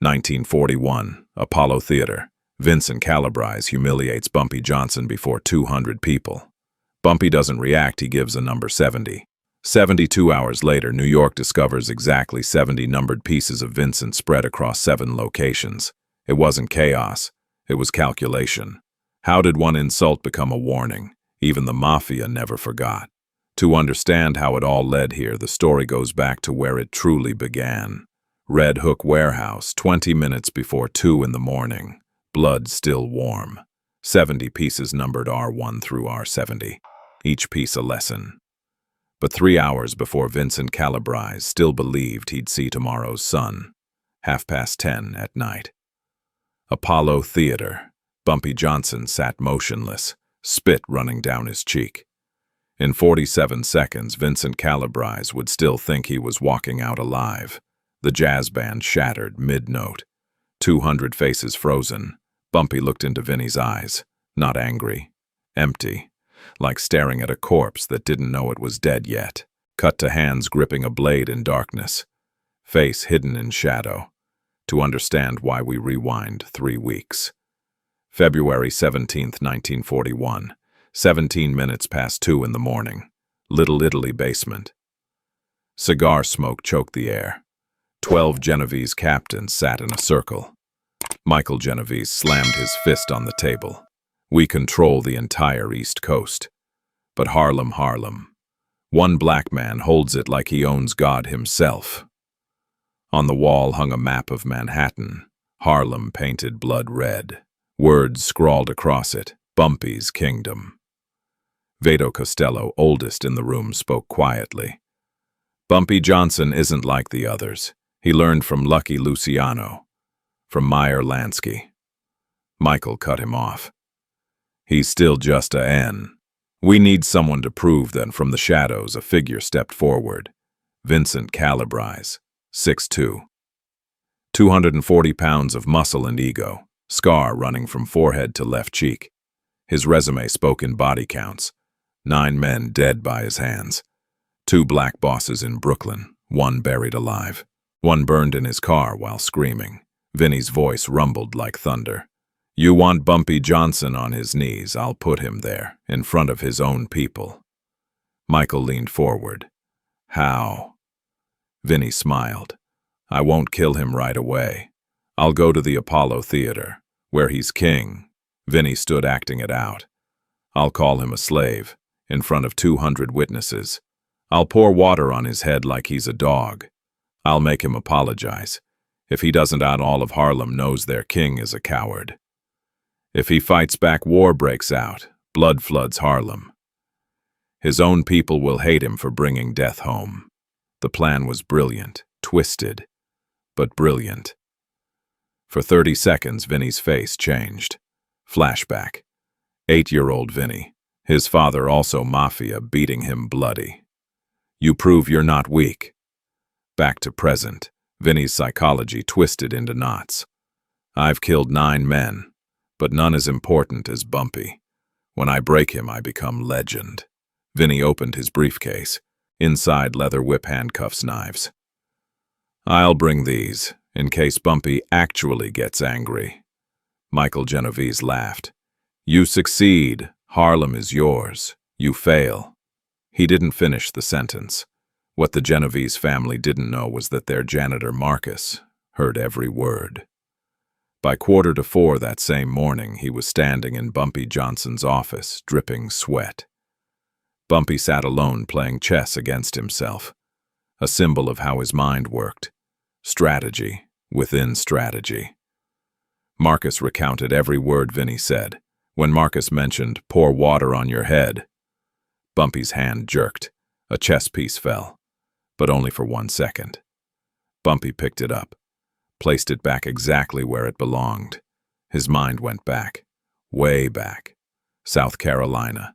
1941, Apollo Theater. Vincent Calabrese humiliates Bumpy Johnson before 200 people. Bumpy doesn't react, he gives a number 70. 72 hours later, New York discovers exactly 70 numbered pieces of Vincent spread across 7 locations. It wasn't chaos, it was calculation. How did one insult become a warning? Even the Mafia never forgot. To understand how it all led here, the story goes back to where it truly began. Red Hook Warehouse, 20 minutes before 2 in the morning. Blood still warm. 70 pieces numbered R1 through R70. Each piece a lesson. But 3 hours before Vincent Calabrese still believed he'd see tomorrow's sun. 10:30 at night. Apollo Theater. Bumpy Johnson sat motionless, spit running down his cheek. In 47 seconds, Vincent Calabrese would still think he was walking out alive. The jazz band shattered mid-note. 200 faces frozen. Bumpy looked into Vinny's eyes, not angry, empty, like staring at a corpse that didn't know it was dead yet. Cut to hands gripping a blade in darkness, face hidden in shadow. To understand why we rewind 3 weeks. February 17th, 1941, 17 minutes past 2 in the morning. Little Italy basement. Cigar smoke choked the air. 12 Genevese captains sat in a circle. Michael Genevese slammed his fist on the table. We control the entire East Coast. But Harlem. One black man holds it like he owns God himself. On the wall hung a map of Manhattan, Harlem painted blood red. Words scrawled across it, Bumpy's kingdom. Vito Costello, oldest in the room, spoke quietly. Bumpy Johnson isn't like the others. He learned from Lucky Luciano, from Meyer Lansky. Michael cut him off. He's still just a N. We need someone to prove that. From the shadows, a figure stepped forward. Vincent Calabrese, 6'2". 240 pounds of muscle and ego, scar running from forehead to left cheek. His resume spoke in body counts. 9 men dead by his hands. 2 black bosses in Brooklyn, 1 buried alive. 1 burned in his car while screaming. Vinny's voice rumbled like thunder. You want Bumpy Johnson on his knees, I'll put him there, in front of his own people. Michael leaned forward. How? Vinny smiled. I won't kill him right away. I'll go to the Apollo Theater, where he's king. Vinny stood acting it out. I'll call him a slave, in front of 200 witnesses. I'll pour water on his head like he's a dog. I'll make him apologize. If he doesn't, all of Harlem knows their king is a coward. If he fights back, war breaks out. Blood floods Harlem. His own people will hate him for bringing death home. The plan was brilliant, twisted, but brilliant. For 30 seconds, Vinny's face changed. Flashback. 8-year-old Vinny. His father, also Mafia, beating him bloody. You prove you're not weak. Back to present. Vinny's psychology twisted into knots. I've killed 9 men, but none as important as Bumpy. When I break him, I become legend. Vinny opened his briefcase. Inside, leather whip handcuffs, knives. I'll bring these, in case Bumpy actually gets angry. Michael Genevese laughed. You succeed. Harlem is yours. You fail. He didn't finish the sentence. What the Genevese family didn't know was that their janitor, Marcus, heard every word. By 3:45 that same morning, he was standing in Bumpy Johnson's office, dripping sweat. Bumpy sat alone playing chess against himself, a symbol of how his mind worked. Strategy within strategy. Marcus recounted every word Vinny said. When Marcus mentioned, pour water on your head, Bumpy's hand jerked. A chess piece fell, but only for 1 second. Bumpy picked it up, placed it back exactly where it belonged. His mind went back, way back. South Carolina,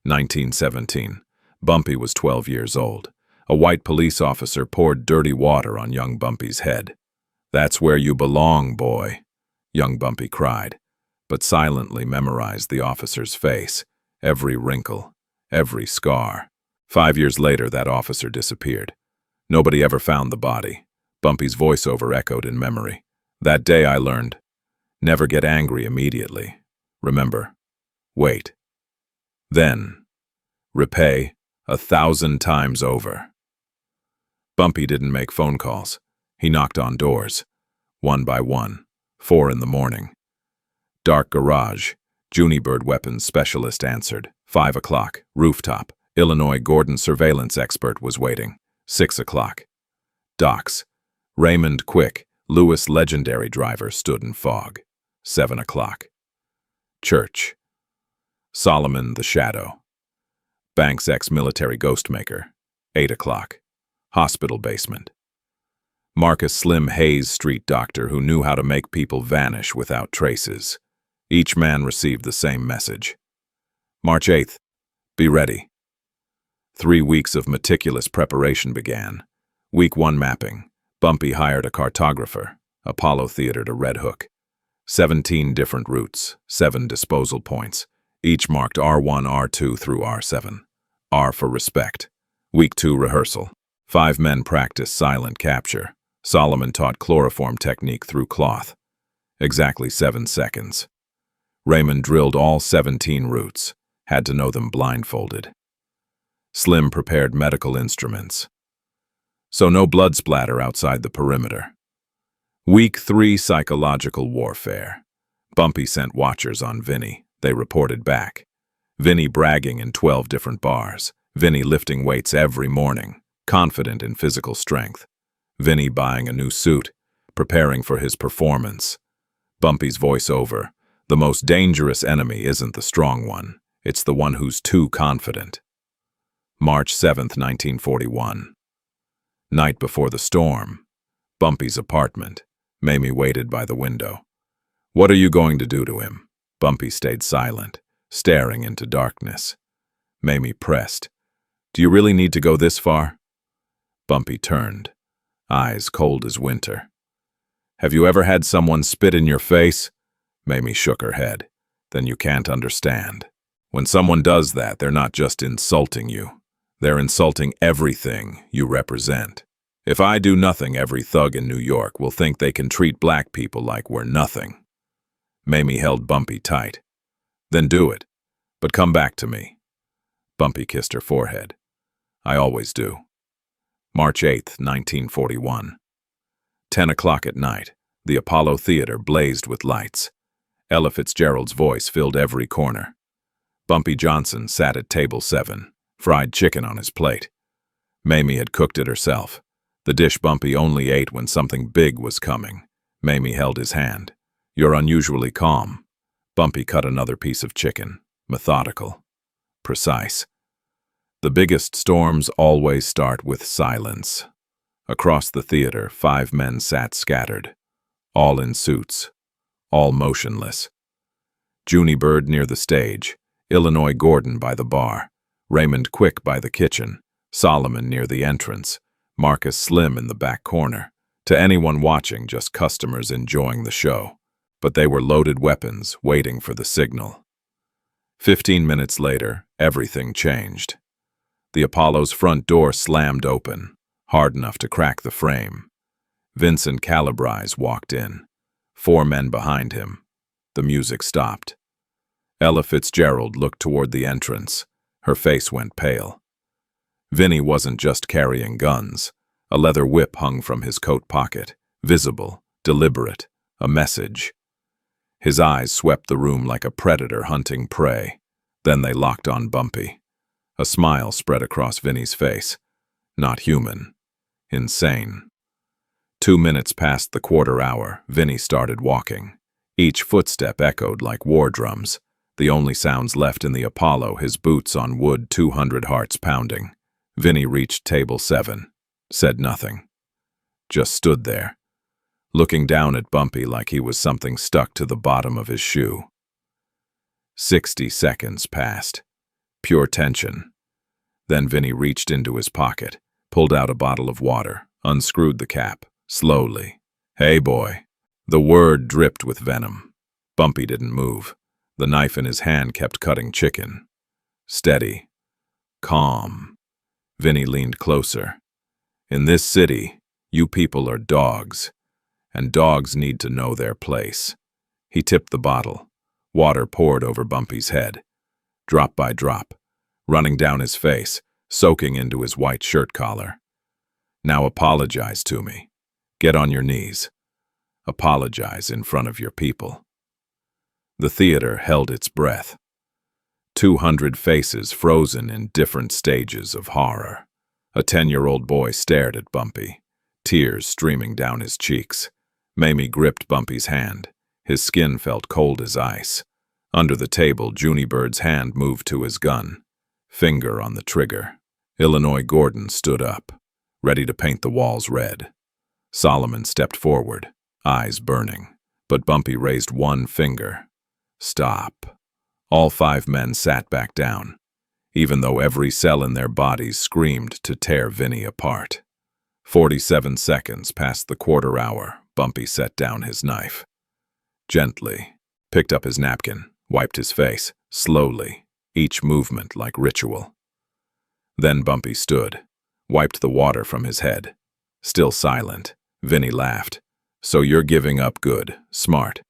1917. Bumpy was 12 years old. A white police officer poured dirty water on young Bumpy's head. That's where you belong, boy, young Bumpy cried, but silently memorized the officer's face, every wrinkle, every scar. 5 years later, that officer disappeared. Nobody ever found the body. Bumpy's voiceover echoed in memory. That day I learned, never get angry immediately. Remember, wait. Then, repay 1,000 times over. Bumpy didn't make phone calls. He knocked on doors, one by one, 4 in the morning. Dark garage, Junibird weapons specialist answered. 5 o'clock, rooftop, Illinois Gordon surveillance expert was waiting. 6 o'clock. Docks, Raymond Quick, Lewis legendary driver stood in fog. 7 o'clock. Church, Solomon the Shadow, Banks ex-military ghostmaker. 8 o'clock. Hospital basement. Marcus Slim Hayes street doctor who knew how to make people vanish without traces. Each man received the same message. March 8th. Be ready. 3 weeks of meticulous preparation began. Week 1 mapping. Bumpy hired a cartographer. Apollo Theater to Red Hook. 17 different routes, 7 disposal points, each marked R1, R2 through R7. R for respect. Week 2 rehearsal. 5 men practiced silent capture. Solomon taught chloroform technique through cloth. Exactly 7 seconds. Raymond drilled all 17 routes, had to know them blindfolded. Slim prepared medical instruments. So no blood splatter outside the perimeter. Week 3 psychological warfare. Bumpy sent watchers on Vinny. They reported back. Vinny bragging in 12 different bars. Vinny lifting weights every morning, confident in physical strength. Vinny buying a new suit, preparing for his performance. Bumpy's voiceover. The most dangerous enemy isn't the strong one. It's the one who's too confident. March 7th, 1941. Night before the storm. Bumpy's apartment. Mamie waited by the window. What are you going to do to him? Bumpy stayed silent, staring into darkness. Mamie pressed. Do you really need to go this far? Bumpy turned, eyes cold as winter. Have you ever had someone spit in your face? Mamie shook her head. Then you can't understand. When someone does that, they're not just insulting you. They're insulting everything you represent. If I do nothing, every thug in New York will think they can treat black people like we're nothing. Mamie held Bumpy tight. Then do it, but come back to me. Bumpy kissed her forehead. I always do. March 8th, 1941. 10 o'clock at night. The Apollo Theater blazed with lights. Ella Fitzgerald's voice filled every corner. Bumpy Johnson sat at table 7, fried chicken on his plate. Mamie had cooked it herself. The dish Bumpy only ate when something big was coming. Mamie held his hand. You're unusually calm. Bumpy cut another piece of chicken. Methodical. Precise. The biggest storms always start with silence. Across the theater, 5 men sat scattered. All in suits. All motionless. Junibird near the stage. Illinois Gordon by the bar. Raymond Quick by the kitchen. Solomon near the entrance. Marcus Slim in the back corner. To anyone watching, just customers enjoying the show. But they were loaded weapons, waiting for the signal. 15 minutes later, everything changed. The Apollo's front door slammed open, hard enough to crack the frame. Vincent Calabrese walked in. 4 men behind him. The music stopped. Ella Fitzgerald looked toward the entrance. Her face went pale. Vinny wasn't just carrying guns. A leather whip hung from his coat pocket, visible, deliberate, a message. His eyes swept the room like a predator hunting prey. Then they locked on Bumpy. A smile spread across Vinny's face. Not human. Insane. 2 minutes past the quarter hour, Vinny started walking. Each footstep echoed like war drums. The only sounds left in the Apollo, his boots on wood, 200 hearts pounding. Vinny reached table 7, said nothing. Just stood there, looking down at Bumpy like he was something stuck to the bottom of his shoe. 60 seconds passed. Pure tension. Then Vinny reached into his pocket, pulled out a bottle of water, unscrewed the cap, slowly. Hey, boy. The word dripped with venom. Bumpy didn't move. The knife in his hand kept cutting chicken. Steady. Calm. Vinny leaned closer. In this city, you people are dogs, and dogs need to know their place. He tipped the bottle. Water poured over Bumpy's head, drop by drop, running down his face, soaking into his white shirt collar. Now apologize to me. Get on your knees. Apologize in front of your people. The theater held its breath. 200 faces frozen in different stages of horror. A 10-year-old boy stared at Bumpy, tears streaming down his cheeks. Mamie gripped Bumpy's hand. His skin felt cold as ice. Under the table, Juniebird's hand moved to his gun, finger on the trigger. Illinois Gordon stood up, ready to paint the walls red. Solomon stepped forward, eyes burning, but Bumpy raised one finger. Stop. All 5 men sat back down, even though every cell in their bodies screamed to tear Vinny apart. 47 seconds past the quarter hour, Bumpy set down his knife. Gently, picked up his napkin, wiped his face, slowly, each movement like ritual. Then Bumpy stood, wiped the water from his head. Still silent, Vinny laughed. So you're giving up good, smart.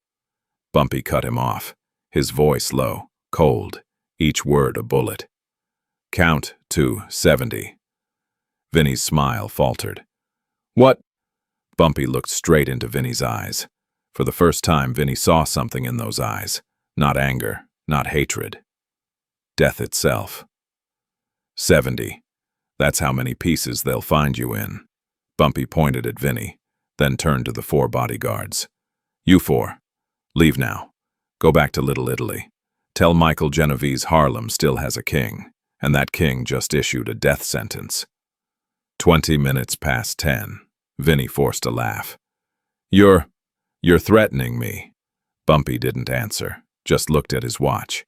Bumpy cut him off, his voice low, cold, each word a bullet. Count to 70. Vinny's smile faltered. What? Bumpy looked straight into Vinny's eyes. For the first time, Vinny saw something in those eyes. Not anger, not hatred. Death itself. 70. That's how many pieces they'll find you in. Bumpy pointed at Vinny, then turned to the 4 bodyguards. You 4. Leave now. Go back to Little Italy. Tell Michael Genevese Harlem still has a king, and that king just issued a death sentence. 20 minutes past 10. Vinny forced a laugh. You're threatening me. Bumpy didn't answer, just looked at his watch.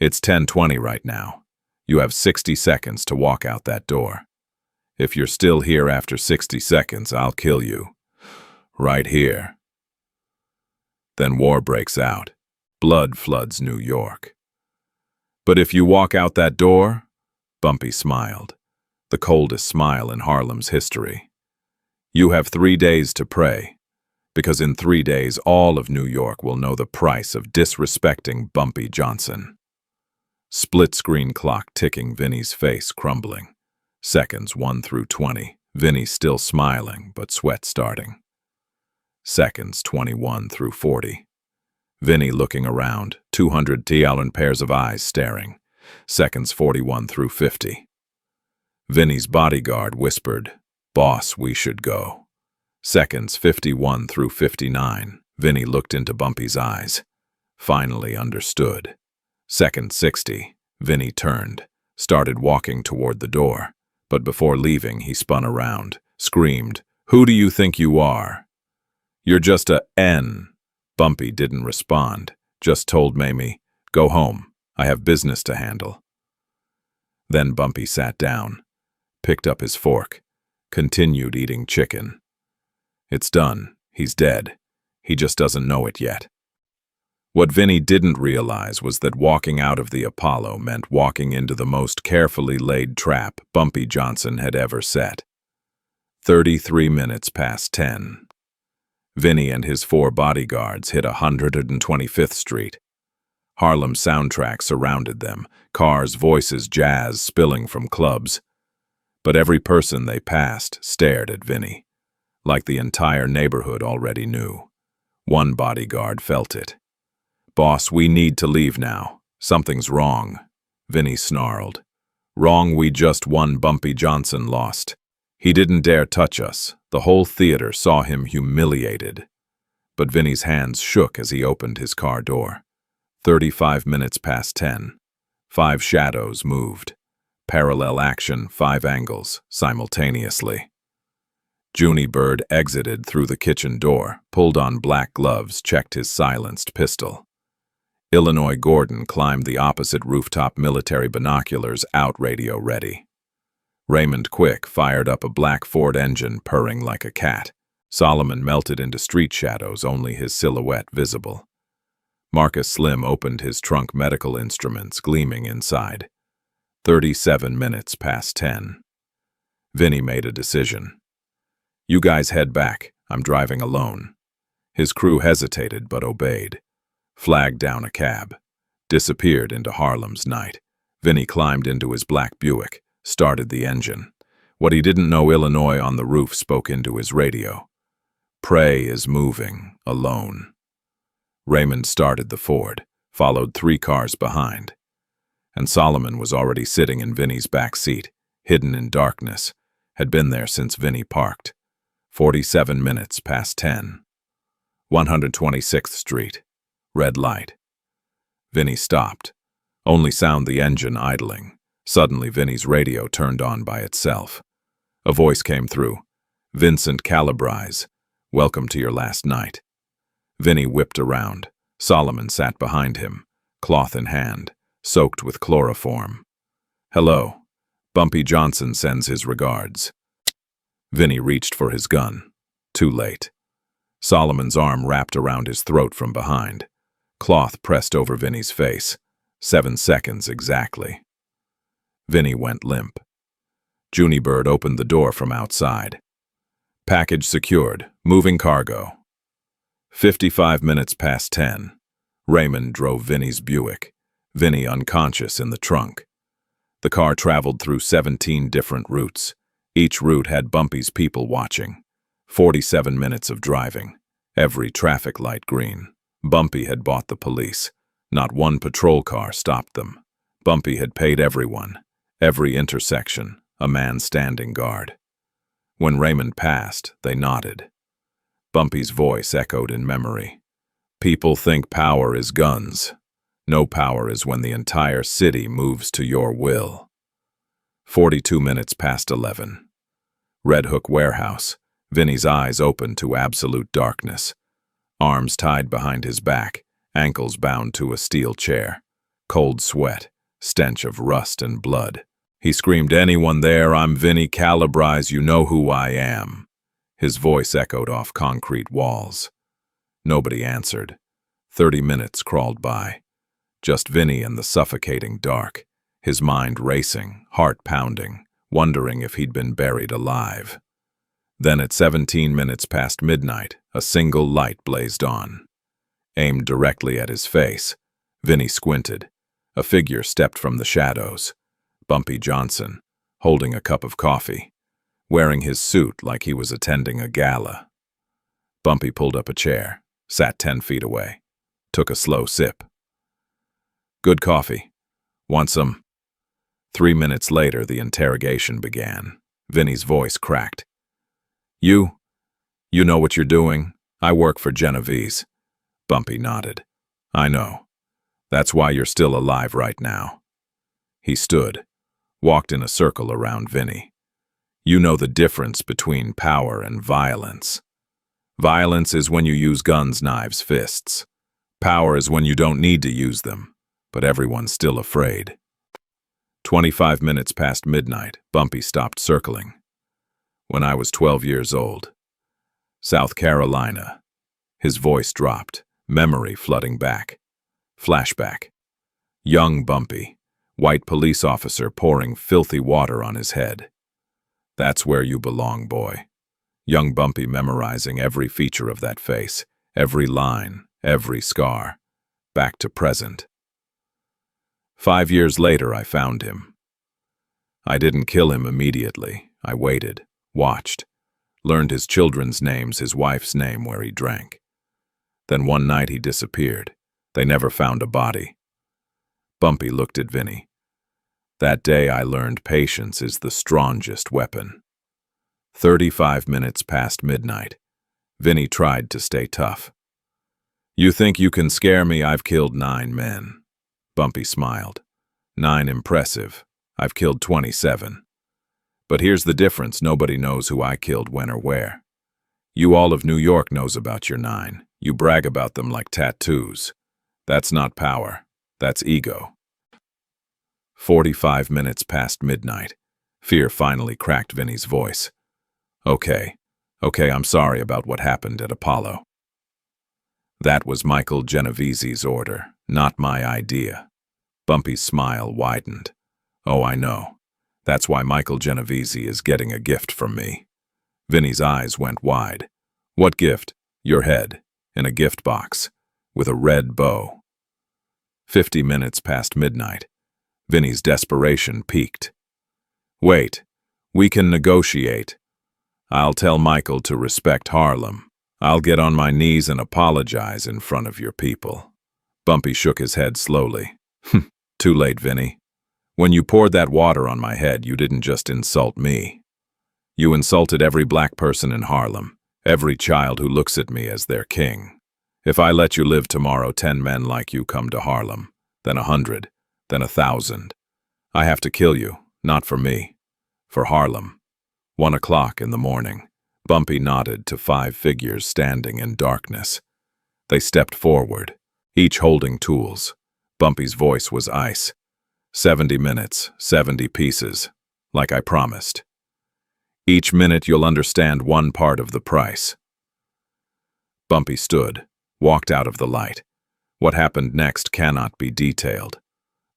It's 10:20 right now. You have 60 seconds to walk out that door. If you're still here after 60 seconds, I'll kill you. Right here. Then war breaks out. Blood floods New York. But if you walk out that door, Bumpy smiled, the coldest smile in Harlem's history. You have 3 days to pray, because in 3 days all of New York will know the price of disrespecting Bumpy Johnson. Split-screen clock ticking, Vinny's face crumbling. Seconds 1 through 20, Vinny still smiling, but sweat starting. Seconds 21 through 40. Vinny looking around, 200 T-Allen pairs of eyes staring. Seconds 41 through 50. Vinny's bodyguard whispered, Boss, we should go. Seconds 51 through 59. Vinny looked into Bumpy's eyes. Finally understood. Second 60. Vinny turned, started walking toward the door. But before leaving, he spun around, screamed, Who do you think you are? You're just a N. Bumpy didn't respond, just told Mamie, Go home. I have business to handle. Then Bumpy sat down, picked up his fork, continued eating chicken. It's done. He's dead. He just doesn't know it yet. What Vinny didn't realize was that walking out of the Apollo meant walking into the most carefully laid trap Bumpy Johnson had ever set. 33 minutes past 10. Vinny and his 4 bodyguards hit 125th Street. Harlem soundtrack surrounded them, cars, voices, jazz spilling from clubs. But every person they passed stared at Vinny, like the entire neighborhood already knew. One bodyguard felt it. Boss, we need to leave now. Something's wrong. Vinny snarled. Wrong, we just won. Bumpy Johnson lost. He didn't dare touch us. The whole theater saw him humiliated. But Vinny's hands shook as he opened his car door. 35 minutes past 10. 5 shadows moved. Parallel action, 5 angles, simultaneously. Juniebird exited through the kitchen door, pulled on black gloves, checked his silenced pistol. Illinois Gordon climbed the opposite rooftop, military binoculars out, radio ready. Raymond Quick fired up a black Ford engine, purring like a cat. Solomon melted into street shadows, only his silhouette visible. Marcus Slim opened his trunk, medical instruments gleaming inside. 37 minutes past 10. Vinny made a decision. You guys head back. I'm driving alone. His crew hesitated but obeyed. Flagged down a cab. Disappeared into Harlem's night. Vinny climbed into his black Buick, started the engine. What he didn't know, Illinois on the roof spoke into his radio. Prey is moving, alone. Raymond started the Ford, followed 3 cars behind. And Solomon was already sitting in Vinny's back seat, hidden in darkness, had been there since Vinny parked. 47 minutes past 10. 126th Street. Red light. Vinny stopped. Only sound the engine idling. Suddenly Vinny's radio turned on by itself. A voice came through. Vincent Calabrese, welcome to your last night. Vinny whipped around. Solomon sat behind him, cloth in hand, soaked with chloroform. Hello. Bumpy Johnson sends his regards. Vinny reached for his gun. Too late. Solomon's arm wrapped around his throat from behind. Cloth pressed over Vinny's face. 7 seconds exactly. Vinny went limp. Junibird opened the door from outside. Package secured. Moving cargo. 55 minutes past 10. Raymond drove Vinny's Buick. Vinny unconscious in the trunk. The car traveled through 17 different routes. Each route had Bumpy's people watching. 47 minutes of driving. Every traffic light green. Bumpy had bought the police. Not one patrol car stopped them. Bumpy had paid everyone. Every intersection, a man standing guard. When Raymond passed, they nodded. Bumpy's voice echoed in memory. People think power is guns. No power is when the entire city moves to your will. 42 minutes past 11. Red Hook Warehouse. Vinny's eyes opened to absolute darkness. Arms tied behind his back, ankles bound to a steel chair. Cold sweat, stench of rust and blood. He screamed, anyone there? I'm Vinny Calabrese, you know who I am. His voice echoed off concrete walls. Nobody answered. 30 minutes crawled by. Just Vinny in the suffocating dark, his mind racing, heart pounding, wondering if he'd been buried alive. Then at 17 minutes past midnight, a single light blazed on. Aimed directly at his face, Vinny squinted. A figure stepped from the shadows. Bumpy Johnson, holding a cup of coffee, wearing his suit like he was attending a gala. Bumpy pulled up a chair, sat 10 feet away, took a slow sip. Good coffee. Want some? 3 minutes later, the interrogation began. Vinny's voice cracked. You know what you're doing? I work for Genevese. Bumpy nodded. I know. That's why you're still alive right now. He stood, walked in a circle around Vinny. You know the difference between power and violence. Violence is when you use guns, knives, fists. Power is when you don't need to use them, but everyone's still afraid. 25 minutes past midnight, Bumpy stopped circling. When I was 12 years old. South Carolina. His voice dropped, memory flooding back. Flashback. Young Bumpy, white police officer pouring filthy water on his head. That's where you belong, boy. Young Bumpy memorizing every feature of that face, every line, every scar. Back to present. 5 years later, I found him. I didn't kill him immediately. I waited, watched, learned his children's names, his wife's name, where he drank. Then one night he disappeared. They never found a body. Bumpy looked at Vinny. That day I learned patience is the strongest weapon. 35 minutes past midnight. Vinny tried to stay tough. You think you can scare me? I've killed 9 men. Bumpy smiled. 9 impressive. I've killed 27. But here's the difference. Nobody knows who I killed, when, or where. You all of New York knows about your 9. You brag about them like tattoos. That's not power. That's ego. 45 minutes past midnight. Fear finally cracked Vinny's voice. Okay, I'm sorry about what happened at Apollo. That was Michael Genevese's order, not my idea. Bumpy's smile widened. Oh, I know. That's why Michael Genevese is getting a gift from me. Vinny's eyes went wide. What gift? Your head, in a gift box, with a red bow. 50 minutes past midnight. Vinny's desperation peaked. Wait, we can negotiate. I'll tell Michael to respect Harlem. I'll get on my knees and apologize in front of your people. Bumpy shook his head slowly. Too late, Vinny. When you poured that water on my head, you didn't just insult me. You insulted every black person in Harlem, every child who looks at me as their king. If I let you live tomorrow, 10 men like you come to Harlem, then 100, then 1,000. I have to kill you, not for me, for Harlem. 1 o'clock in the morning. Bumpy nodded to 5 figures standing in darkness. They stepped forward, each holding tools. Bumpy's voice was ice. 70 minutes, 70 pieces, like I promised. Each minute you'll understand one part of the price. Bumpy stood, walked out of the light. What happened next cannot be detailed,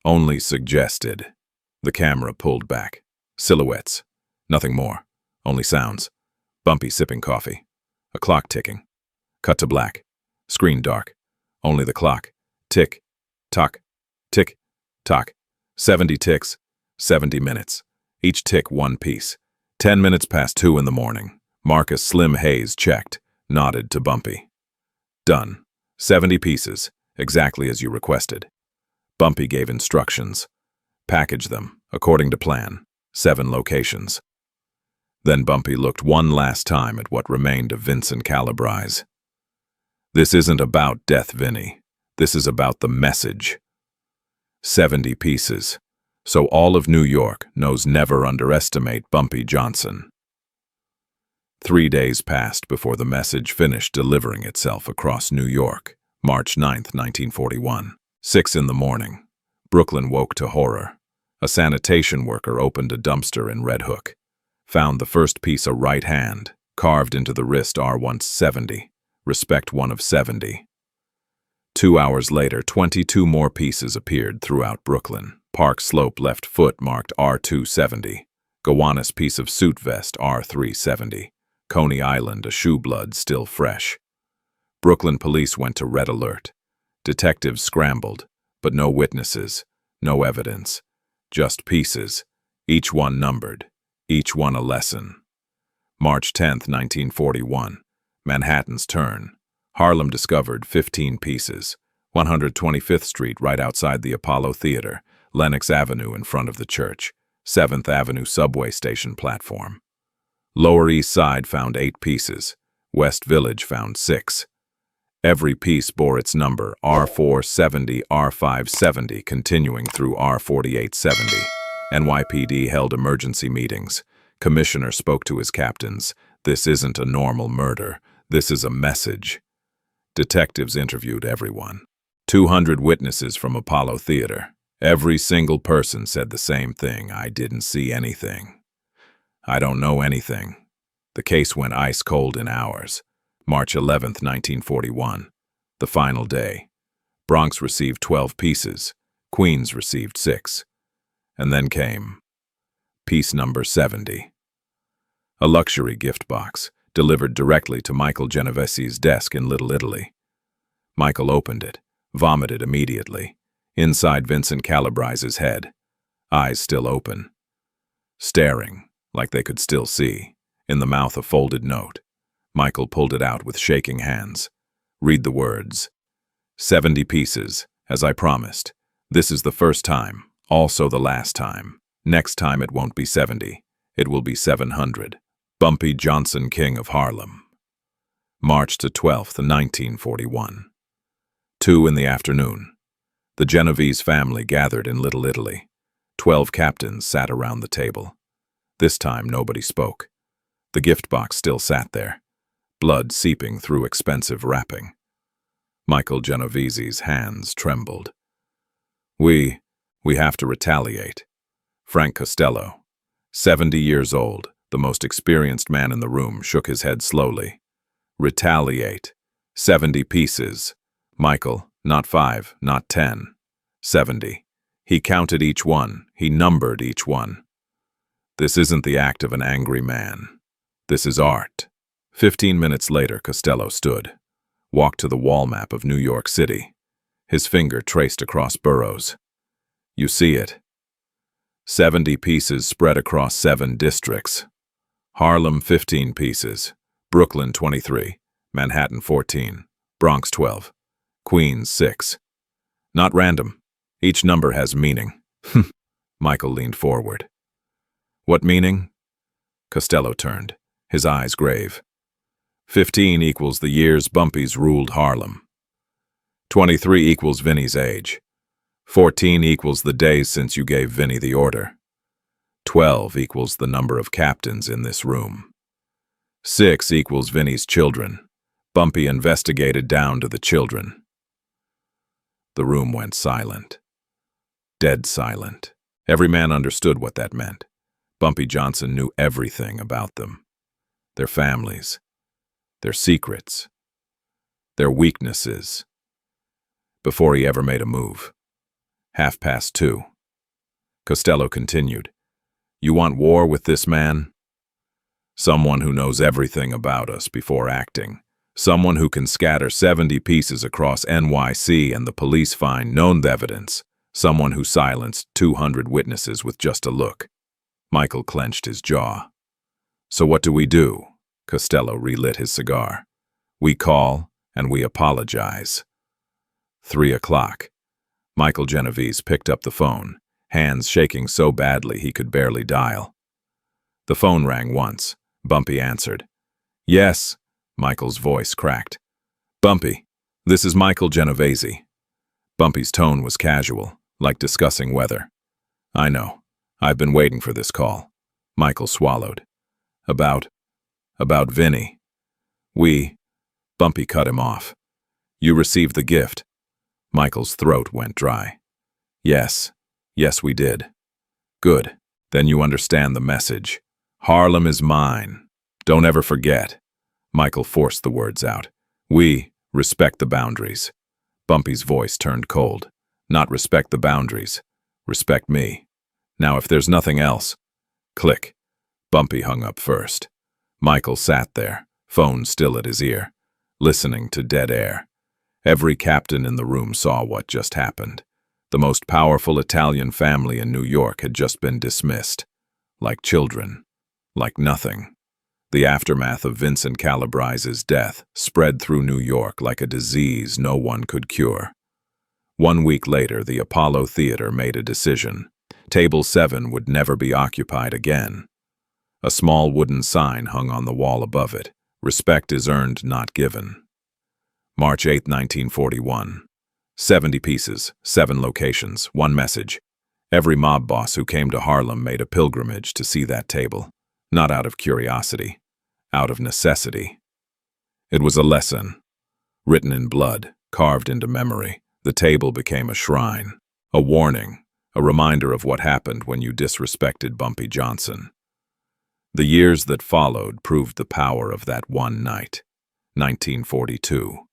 only suggested. The camera pulled back. Silhouettes. Nothing more. Only sounds. Bumpy sipping coffee. A clock ticking. Cut to black. Screen dark. Only the clock. Tick. Tock. Tick. Tock. 70 ticks. 70 minutes. Each tick one piece. 10 minutes past 2 in the morning. Marcus Slim Hayes checked. Nodded to Bumpy. Done. 70 pieces. Exactly as you requested. Bumpy gave instructions. Package them, according to plan. 7 locations. Then Bumpy looked one last time at what remained of Vincent Calabrese. This isn't about death, Vinny. This is about the message. 70 pieces. So all of New York knows never underestimate Bumpy Johnson. 3 days passed before the message finished delivering itself across New York. March 9, 1941. 6 in the morning. Brooklyn woke to horror. A sanitation worker opened a dumpster in Red Hook. Found the first piece a right hand, carved into the wrist R170. Respect one of 70. 2 hours later, 22 more pieces appeared throughout Brooklyn. Park Slope left foot marked R270. Gowanus piece of suit vest R370. Coney Island, a shoe blood still fresh. Brooklyn police went to red alert. Detectives scrambled, but no witnesses, no evidence. Just pieces, each one numbered, each one a lesson. March 10, 1941. Manhattan's turn. Harlem discovered 15 pieces. 125th Street right outside the Apollo Theater. Lenox Avenue in front of the church. 7th Avenue subway station platform. Lower East Side found 8 pieces. West Village found 6. Every piece bore its number, R470, R570, continuing through R4870. NYPD held emergency meetings. Commissioner spoke to his captains. This isn't a normal murder. This is a message. Detectives interviewed everyone. 200 witnesses from Apollo Theater. Every single person said the same thing. I didn't see anything. I don't know anything. The case went ice cold in hours. March 11, 1941. The final day. Bronx received 12 pieces. Queens received 6. And then came piece number 70. A luxury gift box, delivered directly to Michael Genevese's desk in Little Italy. Michael opened it, vomited immediately. Inside Vincent Calabrese's head. Eyes still open. Staring, like they could still see. In the mouth a folded note. Michael pulled it out with shaking hands. Read the words. 70 pieces, as I promised. This is the first time, also the last time. Next time it won't be 70. It will be 700. Bumpy Johnson, King of Harlem. March 12th, 1941. 2 in the afternoon. The Genevese family gathered in Little Italy. 12 captains sat around the table. This time nobody spoke. The gift box still sat there, blood seeping through expensive wrapping. Michael Genovese's hands trembled. We have to retaliate. Frank Costello, 70 years old, the most experienced man in the room, shook his head slowly. Retaliate. 70 pieces. Michael, not 5, not 10. 70. He counted each one. He numbered each one. This isn't the act of an angry man. This is art. 15 minutes later, Costello stood, walked to the wall map of New York City. His finger traced across boroughs. You see it. 70 pieces spread across 7 districts. Harlem 15 pieces, Brooklyn 23, Manhattan 14, Bronx 12, Queens 6. Not random. Each number has meaning. Michael leaned forward. What meaning? Costello turned, his eyes grave. 15 equals the years Bumpy's ruled Harlem. 23 equals Vinny's age. 14 equals the days since you gave Vinny the order. 12 equals the number of captains in this room. 6 equals Vinny's children. Bumpy investigated down to the children. The room went silent. Dead silent. Every man understood what that meant. Bumpy Johnson knew everything about them. Their families. Their secrets. Their weaknesses. Before he ever made a move. 2:30. Costello continued. You want war with this man? Someone who knows everything about us before acting. Someone who can scatter 70 pieces across NYC and the police find known evidence. Someone who silenced 200 witnesses with just a look. Michael clenched his jaw. So what do? Costello relit his cigar. We call and we apologize. 3:00. Michael Genevese picked up the phone, hands shaking so badly he could barely dial. The phone rang once. Bumpy answered. Yes, Michael's voice cracked. Bumpy, this is Michael Genevese. Bumpy's tone was casual, like discussing weather. I know. I've been waiting for this call. Michael swallowed. About Vinny. Bumpy cut him off. You received the gift. Michael's throat went dry. Yes, we did. Good. Then you understand the message. Harlem is mine. Don't ever forget. Michael forced the words out. We respect the boundaries. Bumpy's voice turned cold. Not respect the boundaries. Respect me. Now if there's nothing else. Click. Bumpy hung up first. Michael sat there, phone still at his ear, listening to dead air. Every captain in the room saw what just happened. The most powerful Italian family in New York had just been dismissed. Like children. Like nothing. The aftermath of Vincent Calabrese's death spread through New York like a disease no one could cure. 1 week later, the Apollo Theater made a decision. Table 7 would never be occupied again. A small wooden sign hung on the wall above it. Respect is earned, not given. March 8, 1941. 70 pieces, 7 locations, 1 message. Every mob boss who came to Harlem made a pilgrimage to see that table. Not out of curiosity, out of necessity. It was a lesson. Written in blood, carved into memory, the table became a shrine. A warning, a reminder of what happened when you disrespected Bumpy Johnson. The years that followed proved the power of that one night. 1942.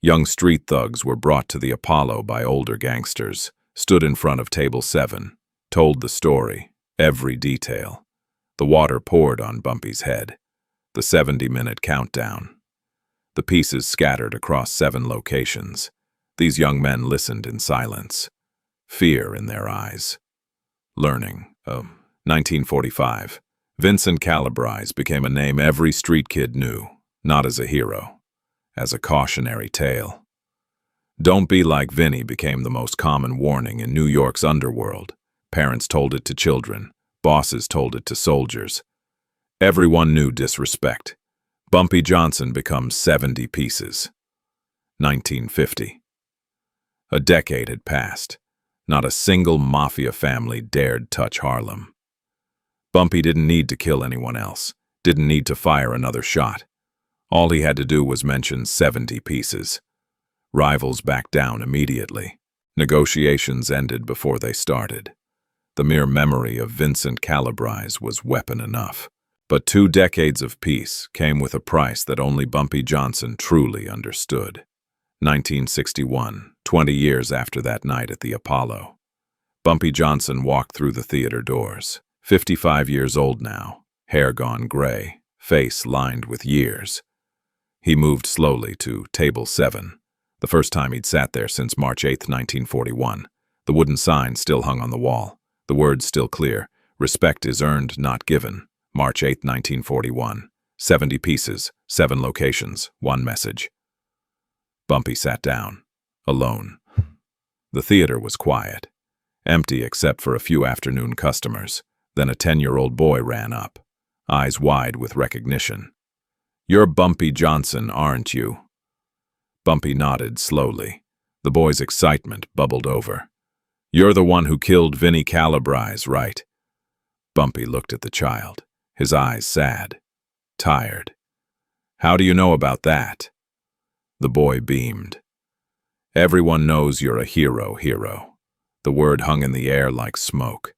Young street thugs were brought to the Apollo by older gangsters, stood in front of Table 7, told the story, every detail. The water poured on Bumpy's head. The 70-minute countdown. The pieces scattered across 7 locations. These young men listened in silence. Fear in their eyes. Learning. 1945. Vincent Calabrese became a name every street kid knew, not as a hero, as a cautionary tale. Don't be like Vinny became the most common warning in New York's underworld. Parents told it to children. Bosses told it to soldiers. Everyone knew disrespect. Bumpy Johnson becomes 70 pieces. 1950. A decade had passed. Not a single Mafia family dared touch Harlem. Bumpy didn't need to kill anyone else, didn't need to fire another shot. All he had to do was mention 70 pieces. Rivals backed down immediately. Negotiations ended before they started. The mere memory of Vincent Calabrese was weapon enough. But 2 decades of peace came with a price that only Bumpy Johnson truly understood. 1961, 20 years after that night at the Apollo. Bumpy Johnson walked through the theater doors. 55 years old now, hair gone gray, face lined with years. He moved slowly to table 7, the first time he'd sat there since March 8, 1941. The wooden sign still hung on the wall. The words still clear. Respect is earned, not given. March 8, 1941. 70 pieces, 7 locations, 1 message. Bumpy sat down, alone. The theater was quiet, empty except for a few afternoon customers. Then a 10-year-old boy ran up, eyes wide with recognition. "You're Bumpy Johnson, aren't you?" Bumpy nodded slowly. The boy's excitement bubbled over. "You're the one who killed Vinnie Calabrese, right?" Bumpy looked at the child, his eyes sad, tired. "How do you know about that?" The boy beamed. "Everyone knows you're a hero." The word hung in the air like smoke.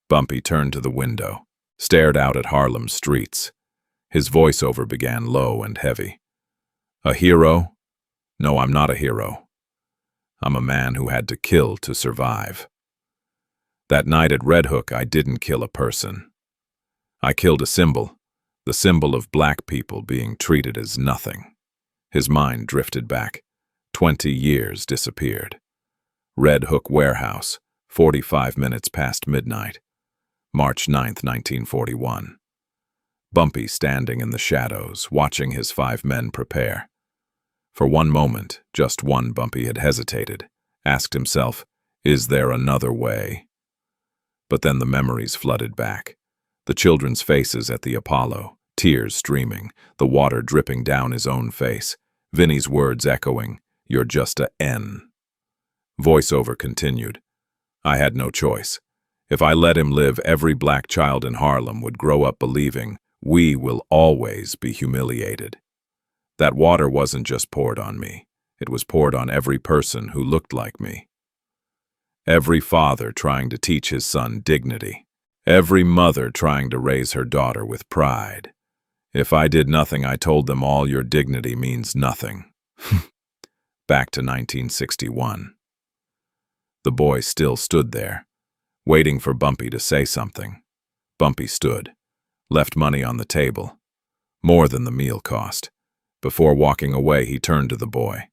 Bumpy turned to the window, stared out at Harlem streets. His voiceover began low and heavy. "A hero? No, I'm not a hero. I'm a man who had to kill to survive. That night at Red Hook, I didn't kill a person. I killed a symbol, the symbol of black people being treated as nothing." His mind drifted back. 20 years disappeared. Red Hook Warehouse, 45 minutes past midnight. March 9th, 1941. Bumpy standing in the shadows, watching his 5 men prepare. For one moment, just one, Bumpy had hesitated, asked himself, is there another way? But then the memories flooded back. The children's faces at the Apollo, tears streaming, the water dripping down his own face. Vinnie's words echoing, "You're just a N." Voiceover continued. "I had no choice. If I let him live, every black child in Harlem would grow up believing we will always be humiliated. That water wasn't just poured on me. It was poured on every person who looked like me. Every father trying to teach his son dignity. Every mother trying to raise her daughter with pride. If I did nothing, I told them all, your dignity means nothing." Back to 1961. The boy still stood there, waiting for Bumpy to say something. Bumpy stood, left money on the table, more than the meal cost. Before walking away, he turned to the boy.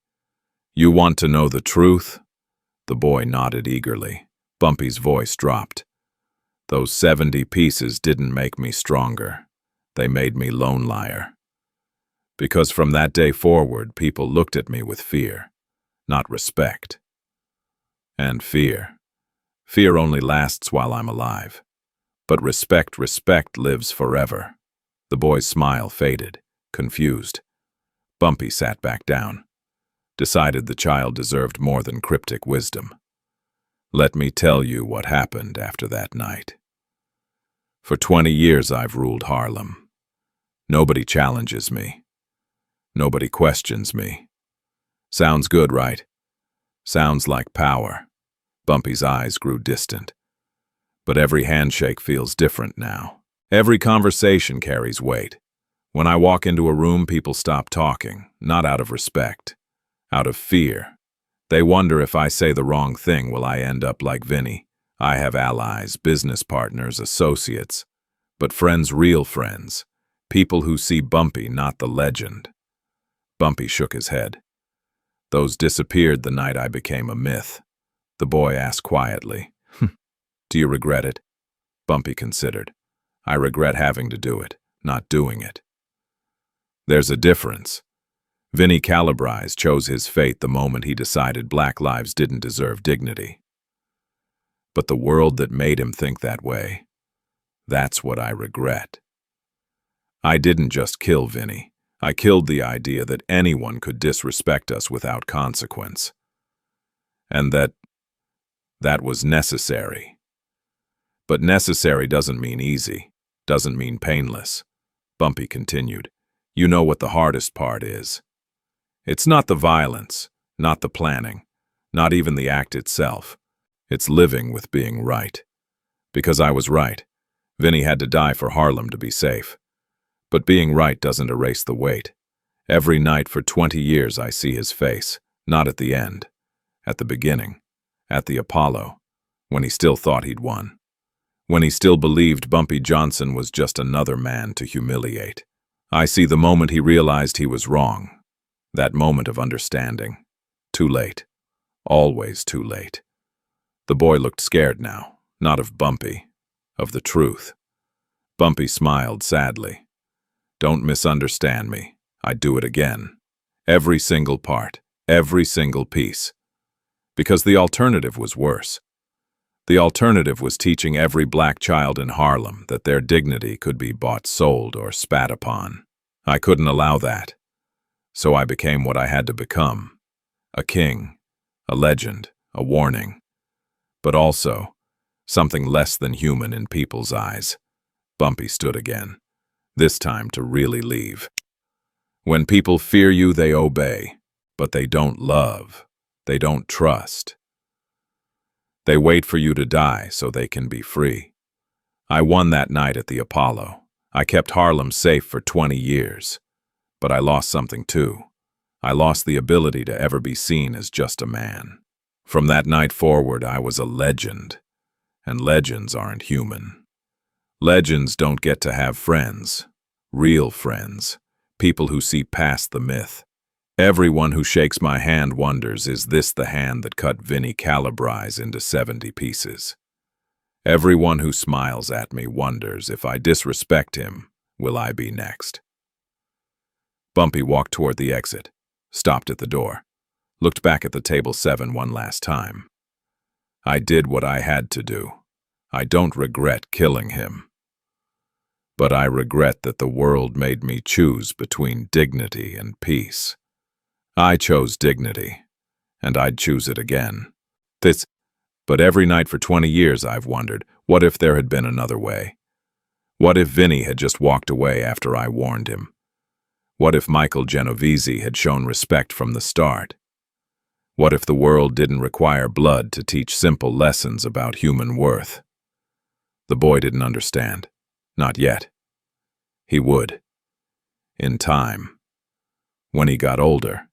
"You want to know the truth?" The boy nodded eagerly. Bumpy's voice dropped. "Those 70 pieces didn't make me stronger. They made me lonelier. Because from that day forward, people looked at me with fear, not respect. And fear. Fear only lasts while I'm alive. But respect lives forever." The boy's smile faded, confused. Bumpy sat back down, decided the child deserved more than cryptic wisdom. "Let me tell you what happened after that night. For 20 years I've ruled Harlem. Nobody challenges me. Nobody questions me. Sounds good, right? Sounds like power." Bumpy's eyes grew distant. "But every handshake feels different now. Every conversation carries weight. When I walk into a room, people stop talking, not out of respect, out of fear. They wonder if I say the wrong thing, will I end up like Vinnie? I have allies, business partners, associates, but friends, real friends, people who see Bumpy, not the legend." Bumpy shook his head. "Those disappeared the night I became a myth." The boy asked quietly, "Do you regret it?" Bumpy considered. "I regret having to do it, not doing it." There's a difference. Vinnie Calabrese chose his fate the moment he decided black lives didn't deserve dignity. But the world that made him think that way, that's what I regret. I didn't just kill Vinnie. I killed the idea that anyone could disrespect us without consequence. And that was necessary. But necessary doesn't mean easy, doesn't mean painless. Bumpy continued. "You know what the hardest part is. It's not the violence, not the planning, not even the act itself. It's living with being right. Because I was right. Vinnie had to die for Harlem to be safe. But being right doesn't erase the weight. Every night for 20 years I see his face, not at the end, at the beginning, at the Apollo, when he still thought he'd won. when he still believed Bumpy Johnson was just another man to humiliate. I see the moment he realized he was wrong. That moment of understanding. Too late. Always too late. The boy looked scared now, not of Bumpy, of the truth. Bumpy smiled sadly. Don't misunderstand me. I'd do it again. Every single part, every single piece. Because the alternative was worse. The alternative was teaching every black child in Harlem that their dignity could be bought, sold, or spat upon. I couldn't allow that. So I became what I had to become. A king, a legend, a warning. But also, something less than human in people's eyes. Bumpy stood again, this time to really leave. When people fear you, they obey, but they don't love. They don't trust. They wait for you to die so they can be free. I won that night at the Apollo. I kept Harlem safe for 20 years. But I lost something too. I lost the ability to ever be seen as just a man. From that night forward, I was a legend. And legends aren't human. Legends don't get to have friends. Real friends. People who see past the myth. Everyone who shakes my hand wonders, is this the hand that cut Vinnie Calabrese into 70 pieces? Everyone who smiles at me wonders, if I disrespect him, will I be next? Bumpy walked toward the exit, stopped at the door, looked back at the table 7 one last time. I did what I had to do. I don't regret killing him. But I regret that the world made me choose between dignity and peace. I chose dignity, and I'd choose it again. But every night for 20 years I've wondered, what if there had been another way? What if Vinnie had just walked away after I warned him? What if Michael Genevese had shown respect from the start? What if the world didn't require blood to teach simple lessons about human worth? The boy didn't understand. Not yet. He would. In time. When he got older.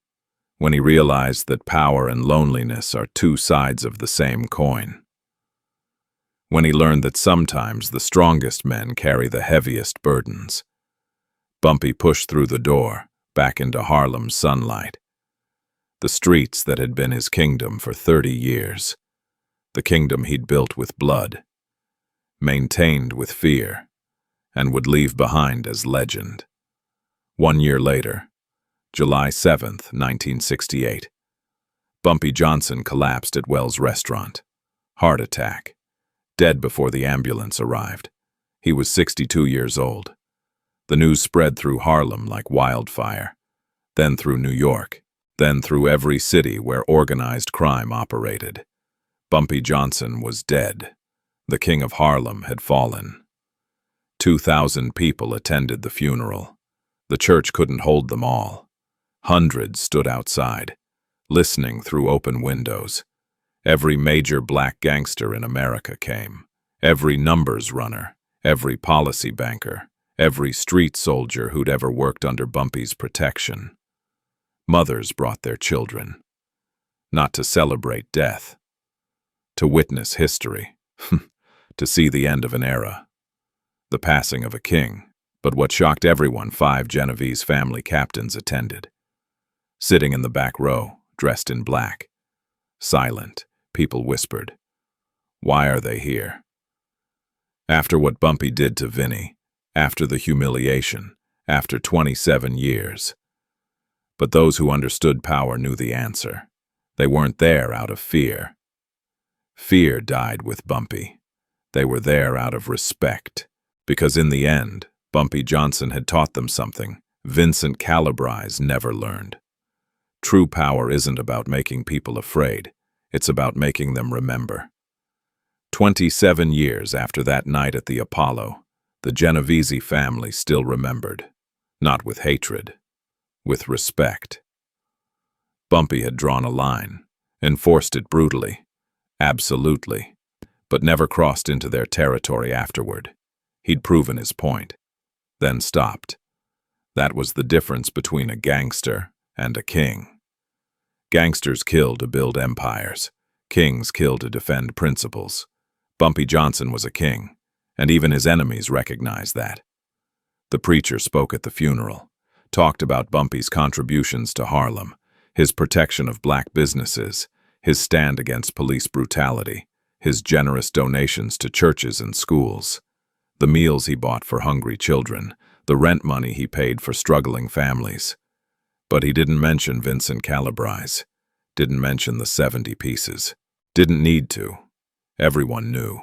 When he realized that power and loneliness are two sides of the same coin. When he learned that sometimes the strongest men carry the heaviest burdens. Bumpy pushed through the door, back into Harlem's sunlight. The streets that had been his kingdom for 30 years. The kingdom he'd built with blood. Maintained with fear. And would leave behind as legend. 1 year later, July 7th, 1968. Bumpy Johnson collapsed at Wells Restaurant. Heart attack. Dead before the ambulance arrived. He was 62 years old. The news spread through Harlem like wildfire. Then through New York. Then through every city where organized crime operated. Bumpy Johnson was dead. The king of Harlem had fallen. 2,000 people attended the funeral. The church couldn't hold them all. Hundreds stood outside, listening through open windows. Every major black gangster in America came. Every numbers runner, every policy banker, every street soldier who'd ever worked under Bumpy's protection. Mothers brought their children. Not to celebrate death. To witness history. To see the end of an era. The passing of a king. But what shocked everyone, 5 Genevese family captains attended. Sitting in the back row, dressed in black. Silent, people whispered. Why are they here? After what Bumpy did to Vinnie, after the humiliation, after 27 years. But those who understood power knew the answer. They weren't there out of fear. Fear died with Bumpy. They were there out of respect. Because in the end, Bumpy Johnson had taught them something Vincent Calabrese never learned. True power isn't about making people afraid. It's about making them remember. 27 years after that night at the Apollo, the Genevese family still remembered. Not with hatred, with respect. Bumpy had drawn a line, enforced it brutally, absolutely, but never crossed into their territory afterward. He'd proven his point, then stopped. That was the difference between a gangster and a king. Gangsters kill to build empires. Kings kill to defend principles. Bumpy Johnson was a king. and even his enemies recognized that. The preacher spoke at the funeral, talked about Bumpy's contributions to Harlem, his protection of black businesses, his stand against police brutality, his generous donations to churches and schools, the meals he bought for hungry children, the rent money he paid for struggling families. But he didn't mention Vincent Calabrese, didn't mention the 70 pieces. Didn't need to. Everyone knew.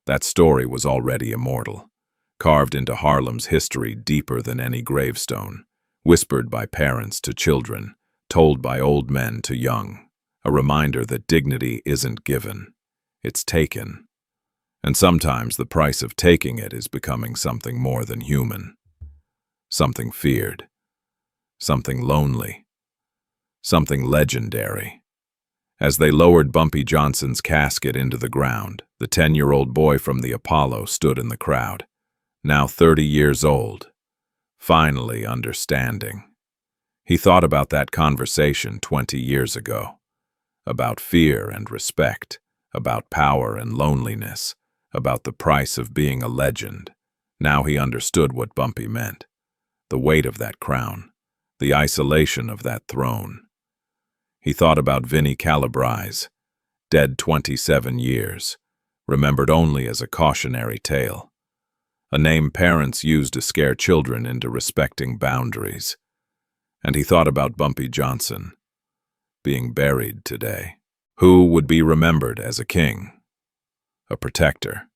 That story was already immortal, carved into Harlem's history deeper than any gravestone, whispered by parents to children, told by old men to young, a reminder that dignity isn't given, it's taken. And sometimes the price of taking it is becoming something more than human, something feared, something lonely, something legendary. As they lowered Bumpy Johnson's casket into the ground, the 10-year-old boy from the Apollo stood in the crowd, now 30 years old, finally understanding. He thought about that conversation 20 years ago, about fear and respect, about power and loneliness, about the price of being a legend. Now he understood what Bumpy meant, the weight of that crown, the isolation of that throne. He thought about Vinnie Calabrese, dead 27 years, remembered only as a cautionary tale, a name parents used to scare children into respecting boundaries. And he thought about Bumpy Johnson, being buried today, who would be remembered as a king, a protector,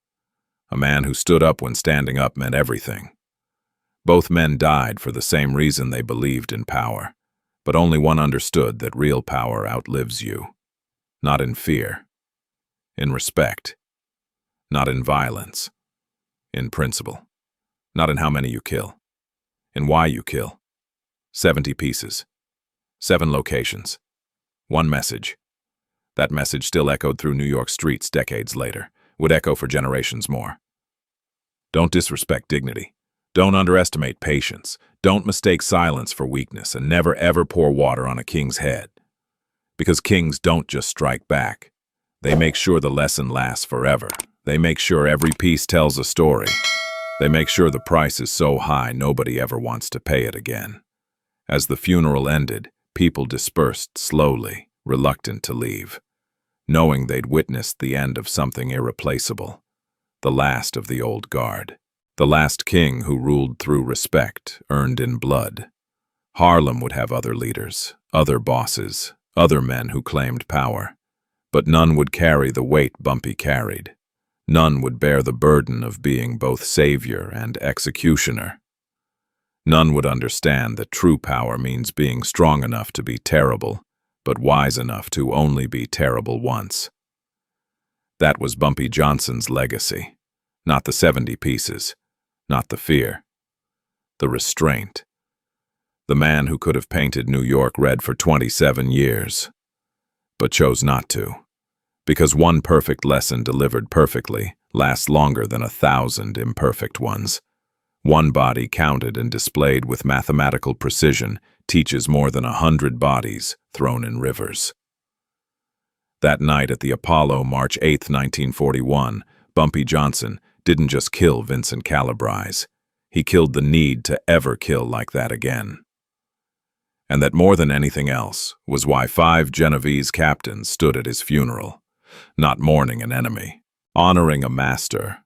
a man who stood up when standing up meant everything. Both men died for the same reason they believed in power, but only one understood that real power outlives you, not in fear, in respect, not in violence, in principle, not in how many you kill, in why you kill. 70 pieces, 7 locations, 1 message. That message still echoed through New York streets decades later, would echo for generations more. Don't disrespect dignity. Don't underestimate patience. Don't mistake silence for weakness, and never ever pour water on a king's head. Because kings don't just strike back. They make sure the lesson lasts forever. They make sure every piece tells a story. They make sure the price is so high nobody ever wants to pay it again. As the funeral ended, people dispersed slowly, reluctant to leave, knowing they'd witnessed the end of something irreplaceable, the last of the old guard, the last king who ruled through respect earned in blood. Harlem would have other leaders, other bosses, other men who claimed power, but none would carry the weight Bumpy carried. None would bear the burden of being both savior and executioner. None would understand that true power means being strong enough to be terrible, but wise enough to only be terrible once. That was Bumpy Johnson's legacy, not the 70 pieces, not the fear, the restraint. The man who could have painted New York red for 27 years, but chose not to, because one perfect lesson delivered perfectly lasts longer than 1,000 imperfect ones. One body counted and displayed with mathematical precision teaches more than 100 bodies thrown in rivers. That night at the Apollo, March 8, 1941, Bumpy Johnson didn't just kill Vincent Calabrese. He killed the need to ever kill like that again. And that more than anything else was why 5 Genevese captains stood at his funeral, not mourning an enemy, honoring a master,